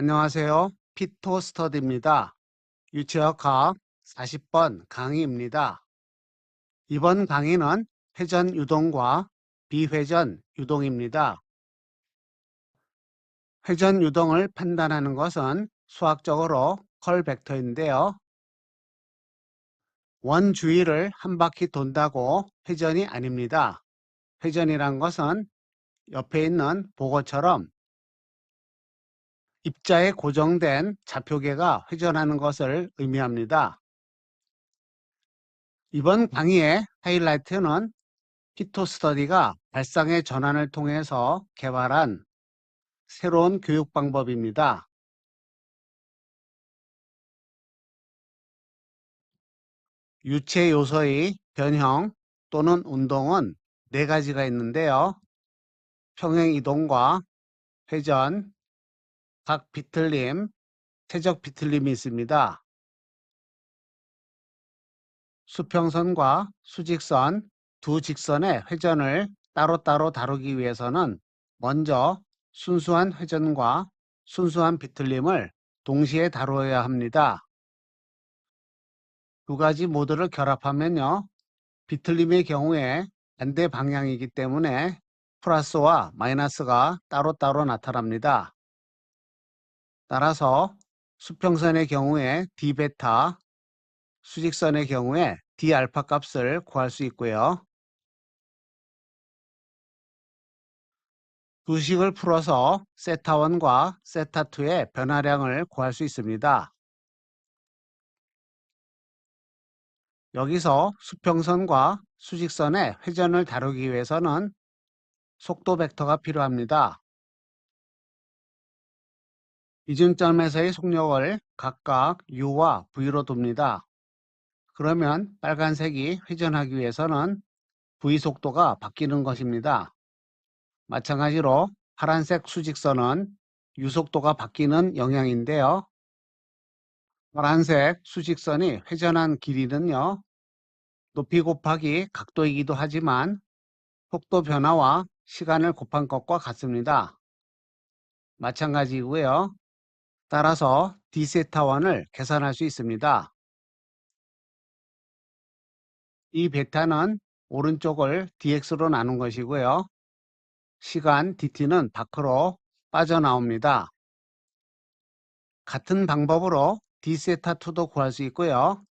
안녕하세요. 피토스터디입니다. 유체역학 40번 강의입니다. 이번 강의는 회전 유동과 비회전 유동입니다. 회전 유동을 판단하는 것은 수학적으로 컬 벡터인데요. 원 주위를 한 바퀴 돈다고 회전이 아닙니다. 회전이란 것은 옆에 있는 보고처럼 입자에 고정된 좌표계가 회전하는 것을 의미합니다. 이번 강의의 하이라이트는 피토스터디가 발상의 전환을 통해서 개발한 새로운 교육 방법입니다. 유체 요소의 변형 또는 운동은 네 가지가 있는데요. 평행 이동과 회전, 각 비틀림, 최적 비틀림이 있습니다. 수평선과 수직선 두 직선의 회전을 따로따로 다루기 위해서는 먼저 순수한 회전과 순수한 비틀림을 동시에 다루어야 합니다. 두 가지 모드를 결합하면요. 비틀림의 경우에 반대 방향이기 때문에 플러스와 마이너스가 따로따로 나타납니다. 따라서 수평선의 경우에 d베타, 수직선의 경우에 d알파 값을 구할 수 있고요. 두 식을 풀어서 세타1과 세타2의 변화량을 구할 수 있습니다. 여기서 수평선과 수직선의 회전을 다루기 위해서는 속도 벡터가 필요합니다. 이중점에서의 속력을 각각 u와 v로 둡니다. 그러면 빨간색이 회전하기 위해서는 v 속도가 바뀌는 것입니다. 마찬가지로 파란색 수직선은 u 속도가 바뀌는 영향인데요. 파란색 수직선이 회전한 길이는요. 높이 곱하기 각도이기도 하지만 속도 변화와 시간을 곱한 것과 같습니다. 마찬가지고요. 따라서 d세타1을 계산할 수 있습니다. 이 베타는 오른쪽을 dx로 나눈 것이고요. 시간 dt는 밖으로 빠져나옵니다. 같은 방법으로 d세타2도 구할 수 있고요.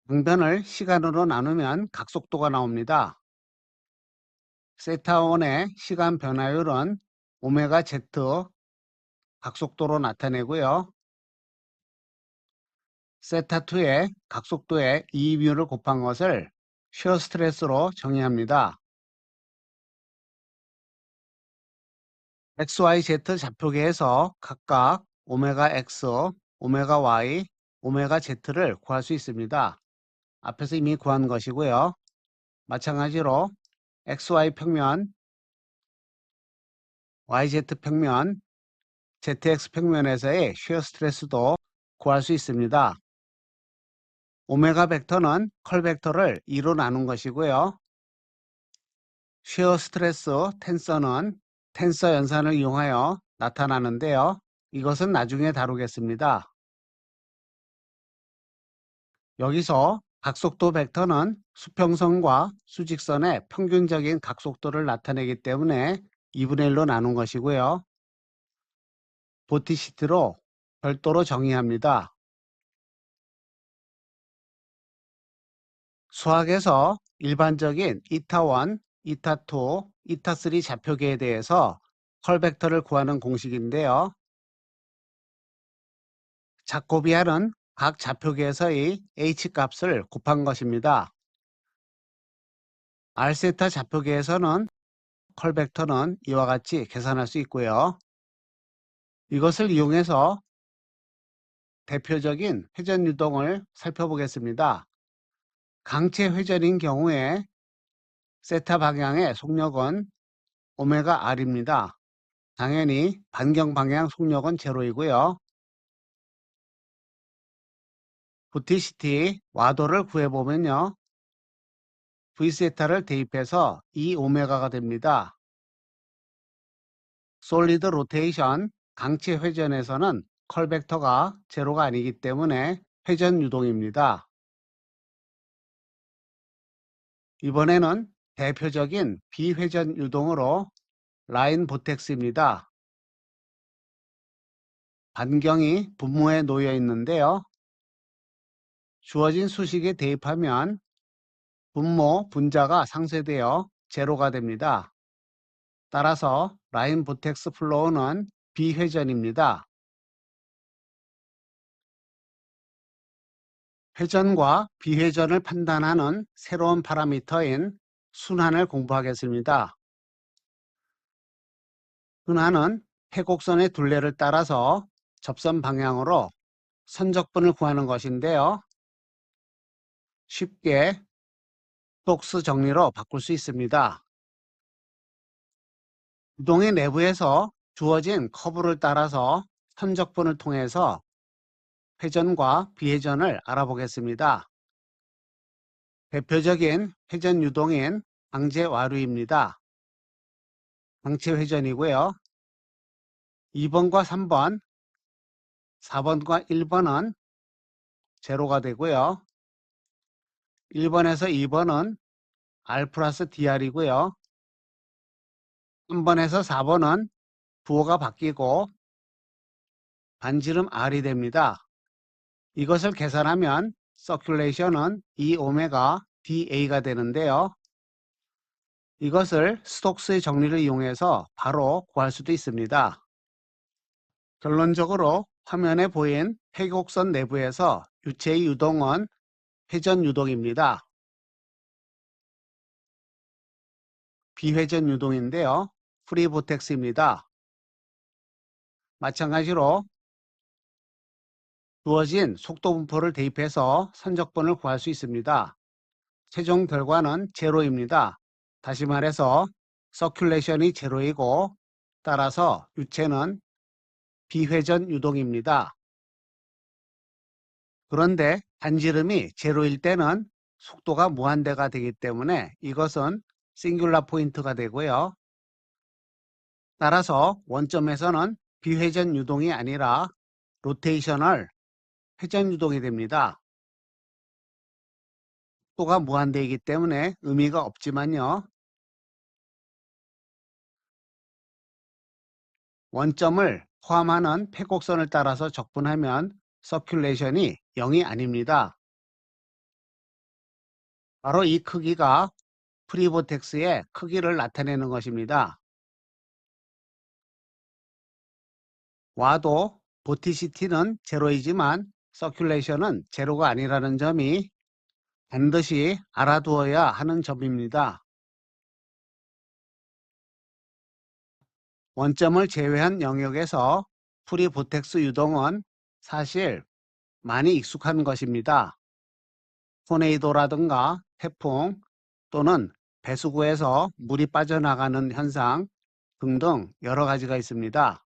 방변을 시간으로 나누면 각속도가 나옵니다. 세타1의 시간 변화율은 오메가 z 각속도로 나타내고요. 세타2의 각속도의 2μ를 곱한 것을 shear 스트레스로 정의합니다. XYZ 좌표계에서 각각 오메가 X, 오메가 Y, 오메가 Z를 구할 수 있습니다. 앞에서 이미 구한 것이고요. 마찬가지로 XY 평면, YZ 평면, ZX 평면에서의 shear 스트레스도 구할 수 있습니다. 오메가 벡터는 컬 벡터를 2로 나눈 것이고요. shear 스트레스 텐서는 텐서 연산을 이용하여 나타나는데요. 이것은 나중에 다루겠습니다. 여기서 각속도 벡터는 수평선과 수직선의 평균적인 각속도를 나타내기 때문에 2분의 1로 나눈 것이고요. 보티시트로 별도로 정의합니다. 수학에서 일반적인 이타1, 이타2, 이타3 좌표계에 대해서 컬 벡터를 구하는 공식인데요. 자코비안은 각 좌표계에서의 h값을 곱한 것입니다. r세타 좌표계에서는 컬 벡터는 이와 같이 계산할 수 있고요. 이것을 이용해서 대표적인 회전 유동을 살펴보겠습니다. 강체 회전인 경우에 세타 방향의 속력은 오메가 r입니다. 당연히 반경 방향 속력은 제로이고요. 부티시티 와도를 구해보면요. V세타를 대입해서 2오메가가 됩니다. 솔리드 로테이션 강체 회전에서는 컬 벡터가 제로가 아니기 때문에 회전 유동입니다. 이번에는 대표적인 비회전 유동으로 라인 보텍스입니다. 반경이 분모에 놓여 있는데요. 주어진 수식에 대입하면 분모 분자가 상쇄되어 제로가 됩니다. 따라서 라인 보텍스 플로우는 비회전입니다. 회전과 비회전을 판단하는 새로운 파라미터인 순환을 공부하겠습니다. 순환은 회곡선의 둘레를 따라서 접선 방향으로 선적분을 구하는 것인데요. 쉽게 스톡스 정리로 바꿀 수 있습니다. 유동의 내부에서 주어진 커브를 따라서 선적분을 통해서 회전과 비회전을 알아보겠습니다. 대표적인 회전 유동인 강제 와류입니다. 강체 회전이고요. 2번과 3번, 4번과 1번은 제로가 되고요. 1번에서 2번은 R 플러스 DR이고요. 3번에서 4번은 부호가 바뀌고 반지름 R이 됩니다. 이것을 계산하면 서큘레이션은 2오메가 dA가 되는데요. 이것을 스톡스의 정리를 이용해서 바로 구할 수도 있습니다. 결론적으로 화면에 보인 회곡선 내부에서 유체의 유동은 회전 유동입니다. 비회전 유동인데요. 프리보텍스입니다. 마찬가지로 주어진 속도 분포를 대입해서 선적분을 구할 수 있습니다. 최종 결과는 제로입니다. 다시 말해서 서큘레이션이 제로이고 따라서 유체는 비회전 유동입니다. 그런데 반지름이 제로일 때는 속도가 무한대가 되기 때문에 이것은 싱귤라 포인트가 되고요. 따라서 원점에서는 비회전 유동이 아니라 로테이셔널 회전 유동이 됩니다. 속도가 무한대이기 때문에 의미가 없지만요. 원점을 포함하는 회곡선을 따라서 적분하면 서큘레이션이 0이 아닙니다. 바로 이 크기가 프리보텍스의 크기를 나타내는 것입니다. 와도 보티시티는 제로이지만 서큘레이션은 제로가 아니라는 점이 반드시 알아두어야 하는 점입니다. 원점을 제외한 영역에서 프리보텍스 유동은 사실 많이 익숙한 것입니다. 토네이도라든가 태풍 또는 배수구에서 물이 빠져나가는 현상 등등 여러 가지가 있습니다.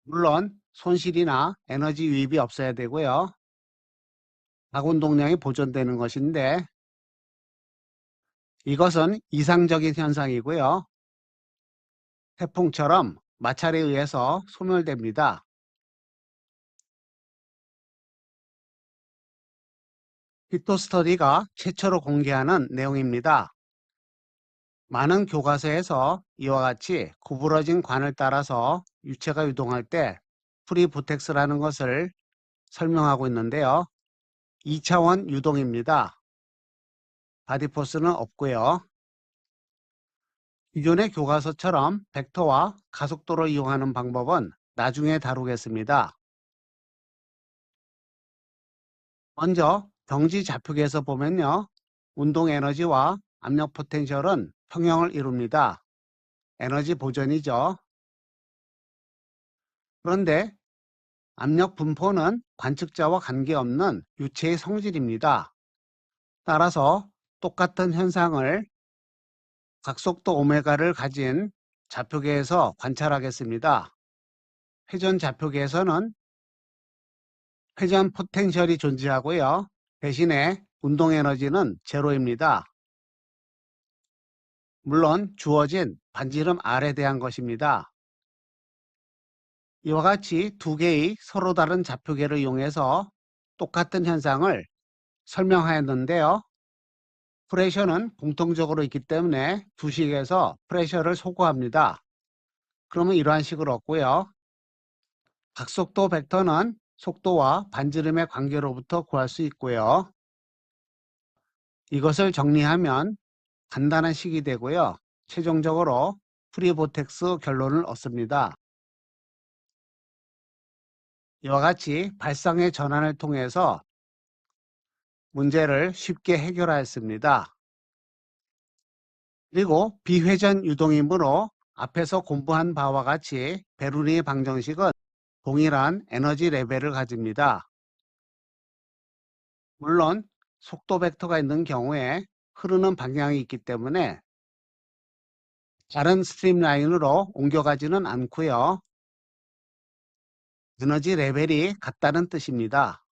물론 손실이나 에너지 유입이 없어야 되고요. 각운동량이 보존되는 것인데 이것은 이상적인 현상이고요. 태풍처럼 마찰에 의해서 소멸됩니다. 히토스터디가 최초로 공개하는 내용입니다. 많은 교과서에서 이와 같이 구부러진 관을 따라서 유체가 유동할 때 프리보텍스라는 것을 설명하고 있는데요. 2차원 유동입니다. 바디포스는 없고요. 기존의 교과서처럼 벡터와 가속도를 이용하는 방법은 나중에 다루겠습니다. 먼저 경지 좌표계에서 보면요. 운동 에너지와 압력 포텐셜은 평형을 이룹니다. 에너지 보존이죠. 그런데 압력 분포는 관측자와 관계없는 유체의 성질입니다. 따라서 똑같은 현상을 각속도 오메가를 가진 좌표계에서 관찰하겠습니다. 회전 좌표계에서는 회전 포텐셜이 존재하고요. 대신에 운동 에너지는 제로입니다. 물론 주어진 반지름 R에 대한 것입니다. 이와 같이 두 개의 서로 다른 좌표계를 이용해서 똑같은 현상을 설명하였는데요. 프레셔는 공통적으로 있기 때문에 두 식에서 프레셔를 소거합니다. 그러면 이러한 식을 얻고요. 각속도 벡터는 속도와 반지름의 관계로부터 구할 수 있고요. 이것을 정리하면 간단한 식이 되고요. 최종적으로 프리보텍스 결론을 얻습니다. 이와 같이 발상의 전환을 통해서 문제를 쉽게 해결하였습니다. 그리고 비회전 유동이므로 앞에서 공부한 바와 같이 베르니 방정식은 동일한 에너지 레벨을 가집니다. 물론 속도 벡터가 있는 경우에 흐르는 방향이 있기 때문에 다른 스트림라인으로 옮겨가지는 않고요. 에너지 레벨이 같다는 뜻입니다.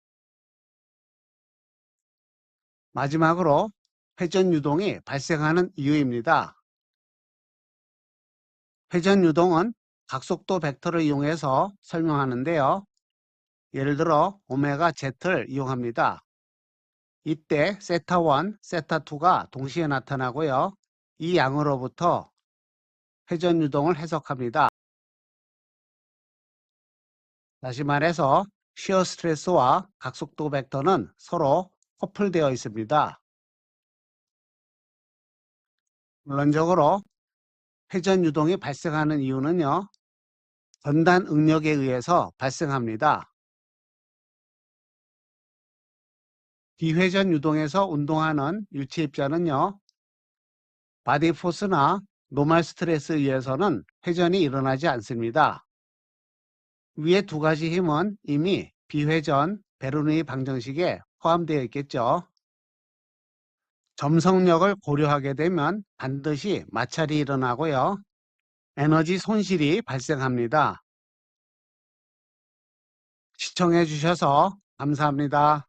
마지막으로 회전 유동이 발생하는 이유입니다. 회전 유동은 각속도 벡터를 이용해서 설명하는데요. 예를 들어 오메가 Z를 이용합니다. 이때 세타1, 세타2가 동시에 나타나고요. 이 양으로부터 회전 유동을 해석합니다. 다시 말해서 시어 스트레스와 각속도 벡터는 서로 커플되어 있습니다. 물론적으로 회전 유동이 발생하는 이유는요. 전단 응력에 의해서 발생합니다. 비회전 유동에서 운동하는 유체 입자는요. 바디 포스나 노멀 스트레스에 의해서는 회전이 일어나지 않습니다. 위의 두 가지 힘은 이미 비회전 베르누이 방정식에 포함되어 있겠죠. 점성력을 고려하게 되면 반드시 마찰이 일어나고요. 에너지 손실이 발생합니다. 시청해 주셔서 감사합니다.